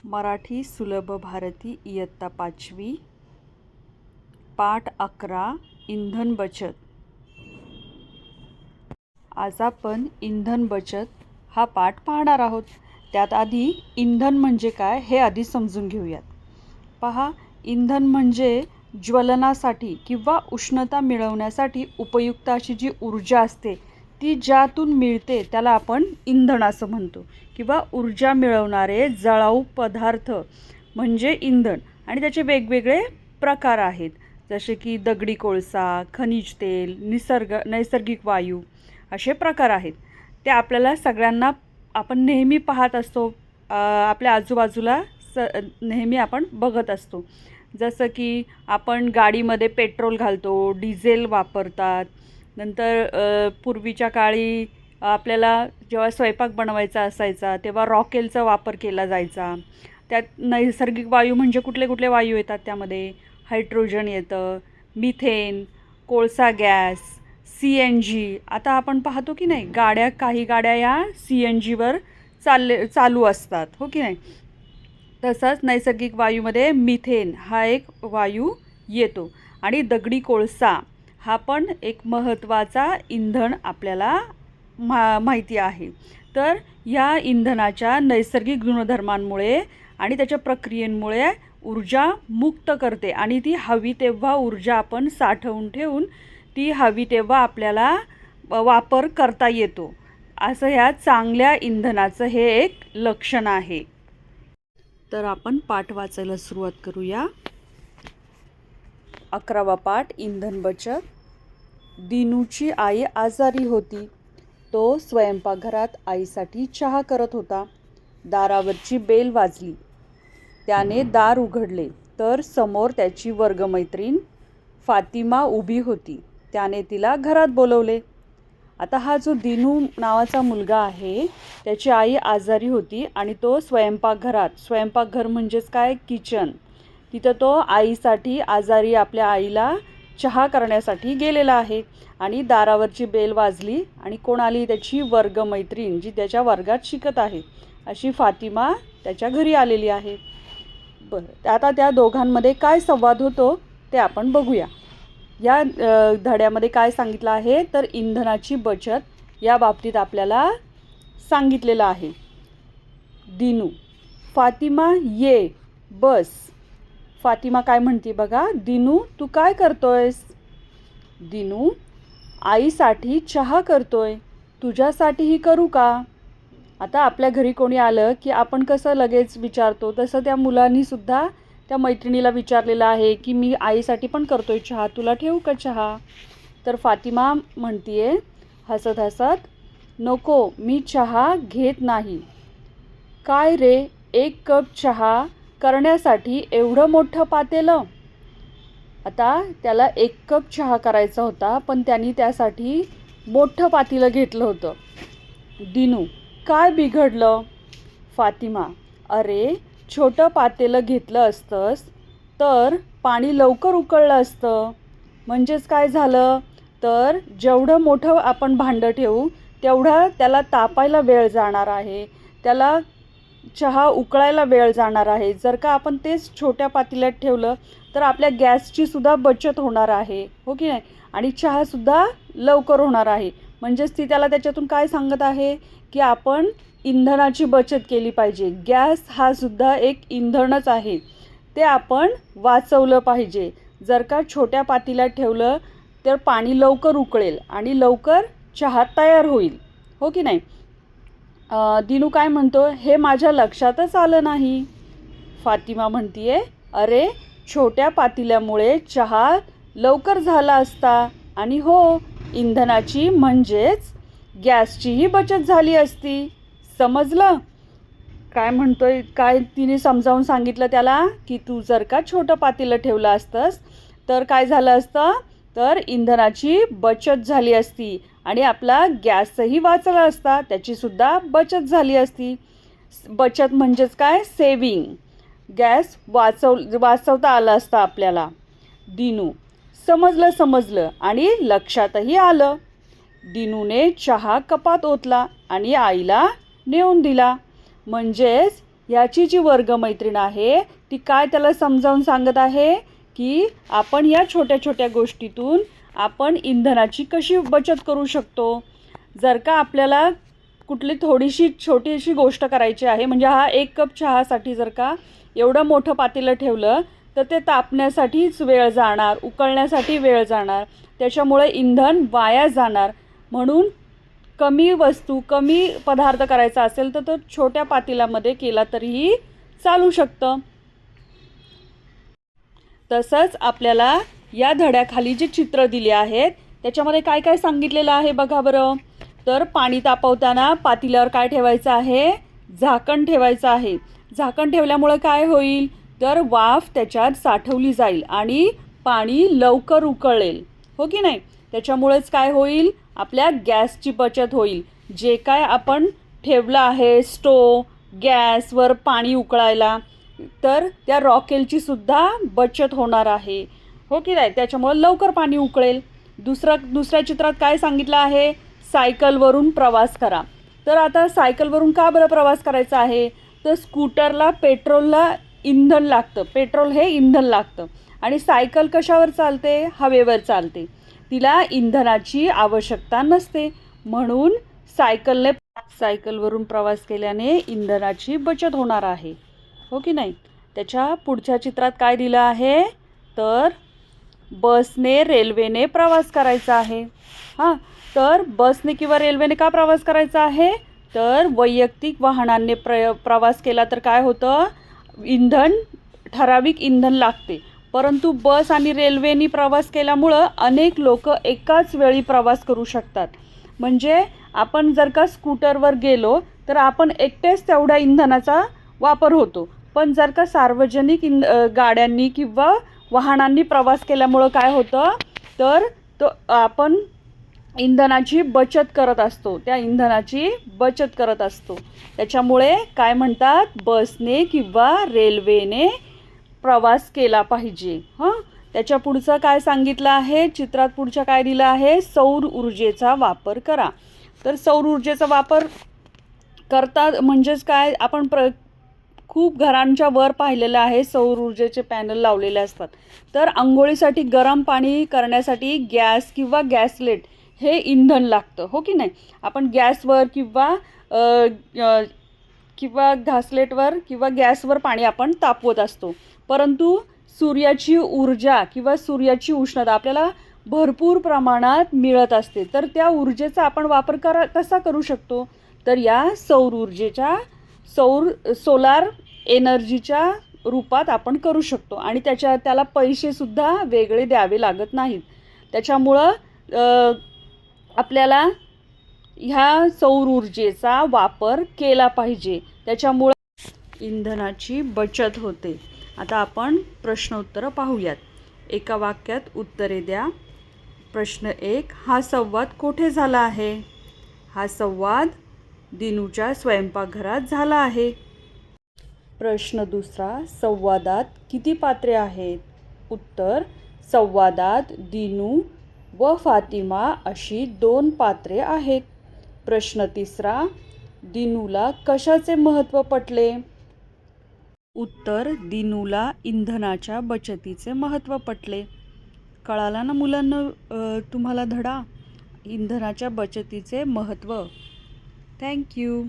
मराठी सुलभ भारती इयत्ता 5वी पाठ 11 इंधन बचत। आज आपण इंधन बचत हा पाठ पाहणार आहोत। त्यात आधी इंधन म्हणजे काय हे आधी समजून घेऊयात। पहा, इंधन म्हणजे ज्वलनासाठी किंवा उष्णता मिळवण्यासाठी उपयुक्त अशी जी ऊर्जा असते ती ज्यातून मिळते त्याला आपण इंधन असं म्हणतो, किंवा ऊर्जा मिळवणारे जळाऊ पदार्थ म्हणजे इंधन। आणि त्याचे वेगवेगळे प्रकार आहेत, जसे की दगडी कोळसा, खनिज तेल, नैसर्गिक वायू असे प्रकार आहेत। ते आपल्याला सगळ्यांना आपण नेहमी पाहत असतो, आपल्या आजूबाजूला नेहमी आपण बघत असतो। जसं की आपण गाडीमध्ये पेट्रोल घालतो, डिझेल वापरतात। नंतर पूर्वीच्या काळी आपल्याला जेव्हा स्वयंपाक बनवायचा असायचा तेव्हा रॉकेलचा वापर केला जायचा। त्यात नैसर्गिक वायू म्हणजे कुठले कुठले वायू येतात, त्यामध्ये हायड्रोजन येतं, मिथेन, कोळसा गॅस, CNG। आता आपण पाहतो की नाही, काही गाड्या या CNGवर चालू असतात, हो की नाही। तसंच नैसर्गिक वायूमध्ये मिथेन हा एक वायू येतो। आणि दगडी कोळसा हा पण एक महत्त्वाचा इंधन आपल्याला माहिती आहे। तर या इंधनाच्या नैसर्गिक गुणधर्मांमुळे आणि त्याच्या प्रक्रियेमुळे ऊर्जा मुक्त करते, आणि ती हवी तेव्हा ऊर्जा आपण साठवून ठेवून ती हवी तेव्हा आपल्याला वापर करता येतो। असं ह्या चांगल्या इंधनाचं हे एक लक्षण आहे। तर आपण पाठ वाचायला सुरुवात करूया। 11वा पाठ इंधन बचत। दिनूची आई आजारी होती। तो स्वयंपाकघरात आईसाठी चहा करत होता। दारावरची बेल वाजली। त्याने दार उघडले तर समोर त्याची वर्गमैत्रीण फातिमा उभी होती। त्याने तिला घरात बोलवले। आता हा जो दिनू नावाचा मुलगा आहे त्याची आई आजारी होती आणि तो स्वयंपाकघर म्हणजेच काय, किचन, तिथं तो आईसाठी आजारी आपल्या आईला चहा करण्यासाठी गेलेला आहे। आणि दारावरची बेल वाजली आणि कोण आली, त्याची वर्गमैत्रीण जी त्याच्या वर्गात शिकत आहे अशी फातिमा त्याच्या घरी आलेली आहे। बरं, आता त्या दोघांमध्ये काय संवाद होतो ते आपण बघूया। या धड्यामध्ये काय सांगितलं आहे तर इंधनाची बचत या बाबतीत आपल्याला सांगितलेलं आहे। दिनू, फातिमा ये बस। फातिमा काय म्हणते बघा, दिनू तू काय करतोयस? दिनू, आईसाठी चहा करतोय, तुझ्यासाठीही करू का? आता आपल्या घरी कोणी आलं की आपण कसं लगेच विचारतो, तसं त्या मुलांनी सुद्धा त्या मैत्रिणीला विचारलेलं आहे की मी आईसाठी पण करतोय चहा, तुला ठेवू का चहा? तर फातिमा म्हणतीये हसत हसत, नको, मी चहा घेत नाही। काय रे, 1 कप चहा करण्यासाठी एवढं मोठं पातेलं? आता त्याला 1 कप चहा करायचा होता, पण त्यांनी त्यासाठी मोठं पातेलं घेतलं होतं। दिनू, काय बिघडलं? फातिमा, अरे, छोटं पातेलं घेतलं असतंस तर पाणी लवकर उकळलं असतं। म्हणजेच काय झालं तर जेवढं मोठं आपण भांडं ठेवू तेवढा त्याला तापायला वेळ जाणार आहे, त्याला चहा उकळायला वेळ जाणार आहे। जर का आपण तेच छोट्या पातेल्यात ठेवलं तर आपल्या गॅसची सुद्धा बचत होणार आहे, हो की नाही, आणि चहासुद्धा लवकर होणार आहे। म्हणजेच ती त्याला त्याच्यातून काय सांगत आहे की आपण इंधनाची बचत केली पाहिजे। गॅस हा सुद्धा एक इंधनच आहे, ते आपण वाचवलं पाहिजे। जर का छोट्या पातेल्यात ठेवलं तर पाणी लवकर उकळेल आणि लवकर चहा तयार होईल, हो की नाही। दिनू काय म्हणतो, हे माझ्या लक्षातच आलं नाही। फातिमा म्हणतीये, अरे, छोट्या पातेल्यामुळे चहा लवकर झाला असता, आणि हो, इंधनाची म्हणजेच गॅसचीही बचत झाली असती। समजलं? काय म्हणतोय, काय तिने समजावून सांगितलं त्याला की तू जर का छोटं पातेलं ठेवलं असतंस तर काय झालं असतं तर इंधनाची बचत झाली असती आणि आपला गॅसही वाचला असता, त्याची सुद्धा बचत झाली असती। बचत म्हणजेच काय, सेविंग, गॅस वाचवता आला असता आपल्याला। दिनू, समजलं आणि लक्षातही आलं। दिनूने चहा कपात ओतला आणि आईला नेऊन दिला। म्हणजेच याची जी वर्गमैत्रीण आहे ती काय त्याला समजावून सांगत आहे की आपण या छोट्या छोट्या गोष्टीतून आपण इंधनाची कशी बचत करू शकतो. जर का आपल्याला कुठली थोडीशी छोटीशी गोष्ट करायची आहे, म्हणजे हा 1 कप चहासाठी जर का एवढं मोठं पातेलं ठेवलं तर ते तापण्यासाठीच वेळ जाणार, उकळण्यासाठी वेळ जाणार, त्याच्यामुळे इंधन वाया जाणार. म्हणून कमी वस्तू, कमी पदार्थ करायचा असेल तर तो छोट्या पातेल्यामध्ये केला तरीही चालू शकतं. तसंच आपल्याला या धड्याखाली जे चित्र दिले आहेत त्याच्यामध्ये काय काय सांगितलेलं आहे बघा बरं. तर पाणी तापवताना पातेल्यावर काय ठेवायचं आहे, झाकण ठेवायचं आहे. झाकण ठेवल्यामुळे काय होईल, तर वाफ त्याच्यात साठवली जाईल आणि पाणी लवकर उकळेल, हो की नाही. त्याच्यामुळेच काय होईल, आपल्या गॅसची बचत होईल. जे काय आपण ठेवलं आहे स्टोव गॅसवर पाणी उकळायला, तर त्या रॉकेलची सुद्धा बचत होणार आहे, हो की नाही. त्याच्यामुळे लवकर पाणी उकळेल. दुसऱ्या चित्रात काय सांगितलं आहे, सायकलवरून प्रवास करा. तर आता सायकलवरून का बरं प्रवास करायचा आहे, तर स्कूटरला पेट्रोलला इंधन लागतं, पेट्रोल हे इंधन लागतं. आणि सायकल कशावर चालते, हवेवर चालते, तिला इंधनाची आवश्यकता नसते. म्हणून सायकलवरून प्रवास केल्याने इंधनाची बचत होणार आहे, हो की नाही. त्याच्या पुढच्या चित्रात काय दिलं आहे, तर बसने रेल्वेने प्रवास करायचा आहे. हां, तर बसने किंवा रेल्वेने का प्रवास करायचा आहे, तर वैयक्तिक वाहनांनी प्रवास केला तर काय होतं, ठराविक इंधन लागते. परंतु बस आणि रेल्वेने प्रवास केल्यामुळं अनेक लोक एकाच वेळी प्रवास करू शकतात. म्हणजे आपण जर का स्कूटरवर गेलो तर आपण एकटेच तेवढ्या इंधनाचा वापर होतो. पण जर का सार्वजनिक गाड्यांनी किंवा वाहनांनी प्रवास केल्यामुळं काय होतं, तर आपण इंधनाची बचत करत असतो, त्या इंधनाची बचत करत असतो. त्याच्यामुळे काय म्हणतात, बसने किंवा रेल्वेने प्रवास केला पाहिजे. त्याच्या पुढचं काय सांगितलं आहे, चित्रात पुढच्या काय दिलं आहे, सौर ऊर्जेचा वापर करा. तर सौर ऊर्जेचा वापर करतात म्हणजेच काय, आपण खूप घरांच्या वर पाहिलेलं आहे सौर ऊर्जेचे पॅनल लावलेले असतात. तर अंघोळीसाठी गरम पाणी करण्यासाठी गॅस किंवा गॅसलेट हे इंधन लागतं, हो की नाही. आपण गॅसवर किंवा घासलेटवर किंवा गॅसवर पाणी आपण तापवत असतो. परंतु सूर्याची ऊर्जा किंवा सूर्याची उष्णता आपल्याला भरपूर प्रमाणात मिळत असते. तर त्या ऊर्जेचा आपण वापर कसा करू शकतो, तर या सौर ऊर्जेच्या सोलार एनर्जीच्या रूपात आपण करू शकतो. आणि त्याला पैसेसुद्धा वेगळे द्यावे लागत नाहीत. त्याच्यामुळं आपल्याला ह्या सौर ऊर्जेचा वापर केला पाहिजे. त्याच्यामुळं इंधनाची बचत होते. आता आपण प्रश्नोत्तरं पाहूयात. एका वाक्यात उत्तरे द्या. प्रश्न 1, हा संवाद कोठे झाला आहे. हा संवाद दिनूच्या स्वयंपाकघरात झाला आहे. प्रश्न 2, संवादात किती पात्रे आहेत. उत्तर, संवादात दिनू व फातिमा अशी 2 पात्रे आहेत. प्रश्न 3, दिनूला कशाचे महत्त्व पटले. उत्तर, दिनूला इंधनाच्या बचतीचे महत्त्व पटले. कळाला ना मुलांना तुम्हाला धडा, इंधनाच्या बचतीचे महत्त्व. थँक्यू.